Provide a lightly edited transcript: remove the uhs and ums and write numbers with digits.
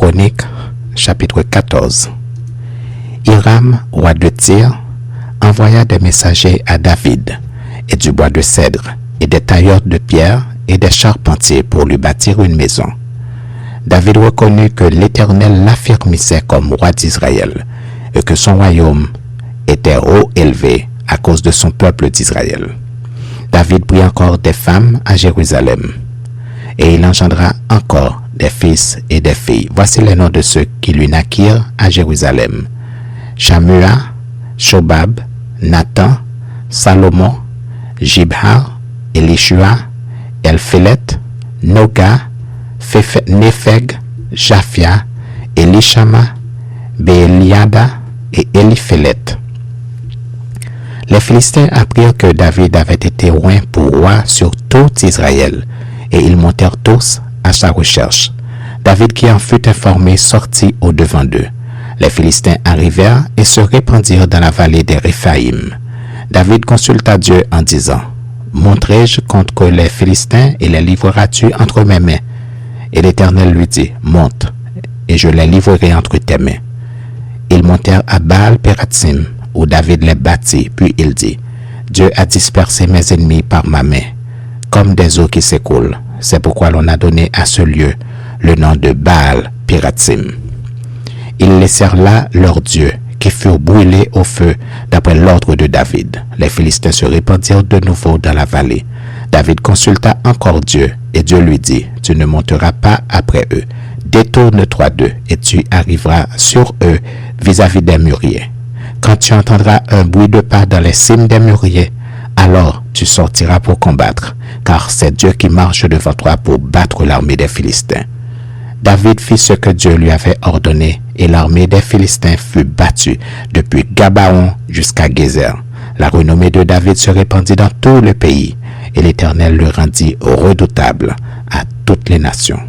Chroniques, chapitre 14. Hiram, roi de Tyr, envoya des messagers à David, et du bois de cèdre, et des tailleurs de pierre, et des charpentiers pour lui bâtir une maison. David reconnut que l'Éternel l'affirmissait comme roi d'Israël, et que son royaume était haut élevé à cause de son peuple d'Israël. David prit encore des femmes à Jérusalem, et il engendra encore des fils et des filles. Voici les noms de ceux qui lui naquirent à Jérusalem: Shammua, Shobab, Nathan, Salomon, Jibhar, Elishua, Elphélet, Noga, Népheg, Japhia, Elishama, Béliada et Eliphélet. Les Philistins apprirent que David avait été oint pour roi sur tout Israël, et ils montèrent tous à sa recherche. David, qui en fut informé, sortit au-devant d'eux. Les Philistins arrivèrent et se répandirent dans la vallée des Réphaïm. David consulta Dieu en disant: Monterai-je contre les Philistins et les livreras-tu entre mes mains? Et l'Éternel lui dit: Monte, et je les livrerai entre tes mains. Ils montèrent à Baal-Pératsim, où David les battit, puis il dit: Dieu a dispersé mes ennemis par ma main, comme des eaux qui s'écoulent. C'est pourquoi l'on a donné à ce lieu le nom de Baal-Pératsim. Ils laissèrent là leurs dieux, qui furent brûlés au feu d'après l'ordre de David. Les Philistins se répandirent de nouveau dans la vallée. David consulta encore Dieu, et Dieu lui dit: Tu ne monteras pas après eux. Détourne-toi d'eux, et tu arriveras sur eux vis-à-vis des mûriers. Quand tu entendras un bruit de pas dans les cimes des mûriers, alors tu sortiras pour combattre, car c'est Dieu qui marche devant toi pour battre l'armée des Philistins. David fit ce que Dieu lui avait ordonné, et l'armée des Philistins fut battue depuis Gabaon jusqu'à Gézer. La renommée de David se répandit dans tout le pays, et l'Éternel le rendit redoutable à toutes les nations.